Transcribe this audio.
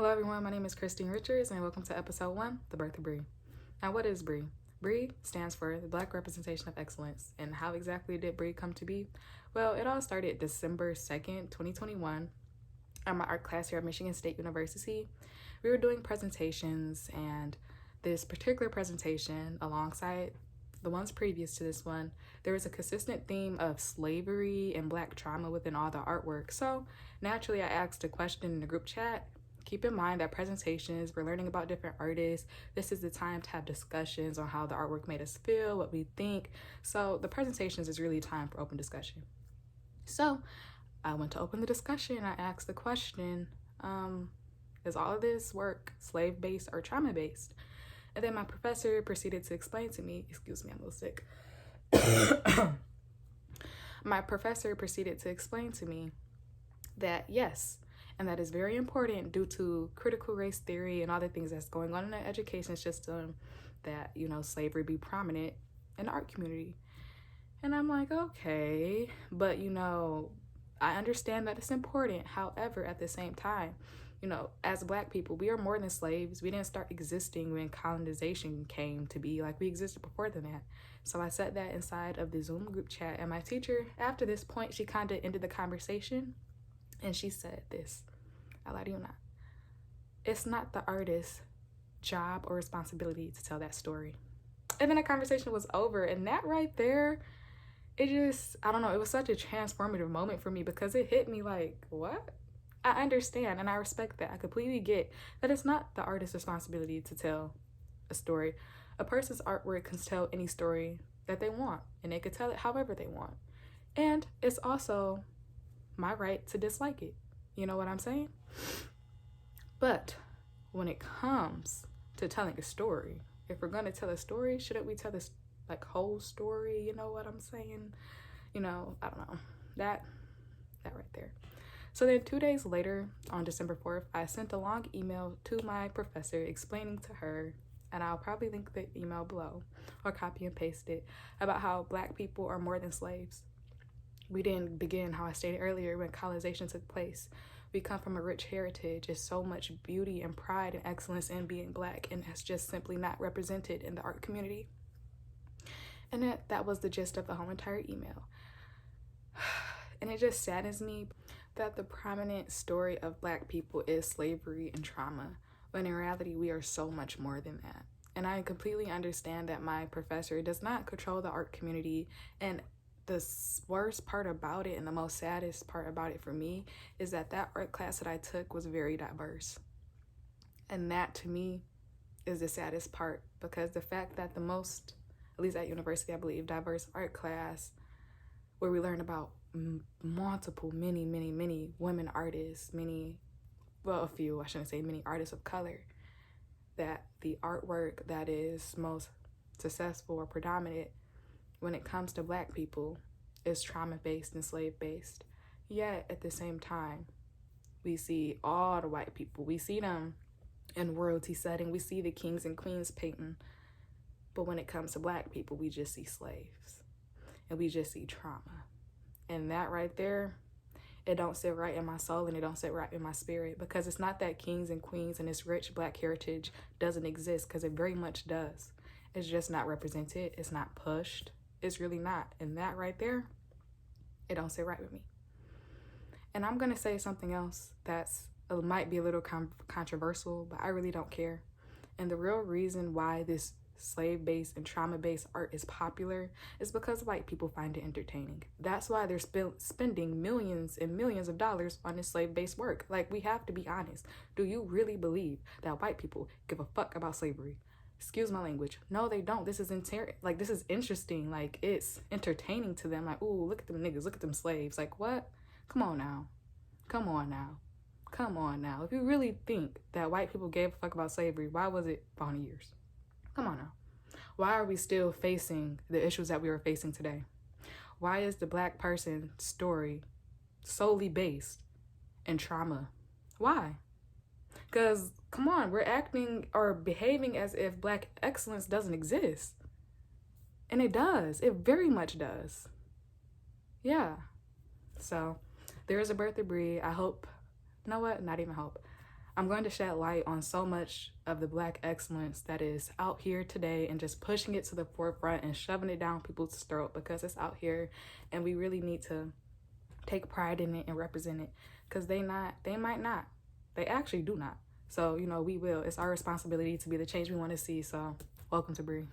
Hello everyone, my name is Christine Richards and welcome to episode 1, The Birth of B.R.E. Now what is B.R.E? B.R.E stands for the Black Representation of Excellence. And how exactly did B.R.E come to be? Well, it all started December 2nd, 2021 at my art class here at Michigan State University. We were doing presentations, and this particular presentation, alongside the ones previous to this one, there was a consistent theme of slavery and Black trauma within all the artwork. So naturally I asked a question in the group chat. Keep in mind that presentations, we're learning about different artists. This is the time to have discussions on how the artwork made us feel, what we think. So the presentations is really time for open discussion. So I went to open the discussion. I asked the question, is all of this work slave-based or trauma-based? And then my professor proceeded to explain to me, excuse me, I'm a little sick. My professor proceeded to explain to me that yes, and that is very important due to critical race theory and all the things that's going on in the education system, that, you know, slavery be prominent in the art community. And I'm like, okay, but you know, I understand that it's important. However, at the same time, you know, as Black people, we are more than slaves. We didn't start existing when colonization came to be. Like, we existed before than that. So I said that inside of the Zoom group chat, and my teacher, after this point, she kind of ended the conversation, and she said this, I lie to you not. It's not the artist's job or responsibility to tell that story. And then the conversation was over, and that right there, it just, I don't know, it was such a transformative moment for me because it hit me like, what? I understand and I respect that. I completely get that it's not the artist's responsibility to tell a story. A person's artwork can tell any story that they want, and they could tell it however they want. And it's also my right to dislike it. You know what I'm saying? But when it comes to telling a story, if we're gonna tell a story, shouldn't we tell this like whole story? You know what I'm saying? You know, I don't know. That right there. So then 2 days later, on December 4th, I sent a long email to my professor explaining to her, and I'll probably link the email below or copy and paste it, about how Black people are more than slaves. We didn't begin, how I stated earlier, when colonization took place. We come from a rich heritage. There's so much beauty and pride and excellence in being Black, and that's just simply not represented in the art community. And that was the gist of the whole entire email. And it just saddens me that the prominent story of Black people is slavery and trauma, when in reality we are so much more than that. And I completely understand that my professor does not control the art community, and the worst part about it and the most saddest part about it for me is that art class that I took was very diverse. And that to me is the saddest part, because the fact that the most, at least at university, I believe, diverse art class where we learn about multiple, many women artists, a few, I shouldn't say many artists of color, that the artwork that is most successful or predominant when it comes to Black people is trauma-based and slave-based. Yet at the same time, we see all the white people, we see them in royalty setting, we see the kings and queens painting, but when it comes to Black people, we just see slaves and we just see trauma. And that right there, it don't sit right in my soul and it don't sit right in my spirit, because it's not that kings and queens and this rich Black heritage doesn't exist, because it very much does. It's just not represented. It's not pushed. It's really not. And that right there, it don't sit right with me. And I'm going to say something else it might be a little controversial, but I really don't care. And the real reason why this slave-based and trauma-based art is popular is because white people find it entertaining. That's why they're spending millions and millions of dollars on this slave-based work. Like, we have to be honest. Do you really believe that white people give a fuck about slavery? Excuse my language. No, they don't. This is this is interesting. Like, it's entertaining to them. Like, ooh, look at them niggas. Look at them slaves. Like, what? Come on now. Come on now. Come on now. If you really think that white people gave a fuck about slavery, why was it 400 years? Come on now. Why are we still facing the issues that we are facing today? Why is the Black person's story solely based in trauma? Why? Because, come on, we're acting or behaving as if Black excellence doesn't exist. And it does. It very much does. Yeah. So, there is a Birth of B.R.E. I hope, you know what? Not even hope. I'm going to shed light on so much of the Black excellence that is out here today and just pushing it to the forefront and shoving it down people's throat because it's out here, and we really need to take pride in it and represent it, because they might not. They actually do not. So, we will. It's our responsibility to be the change we want to see. So, welcome to B.R.E.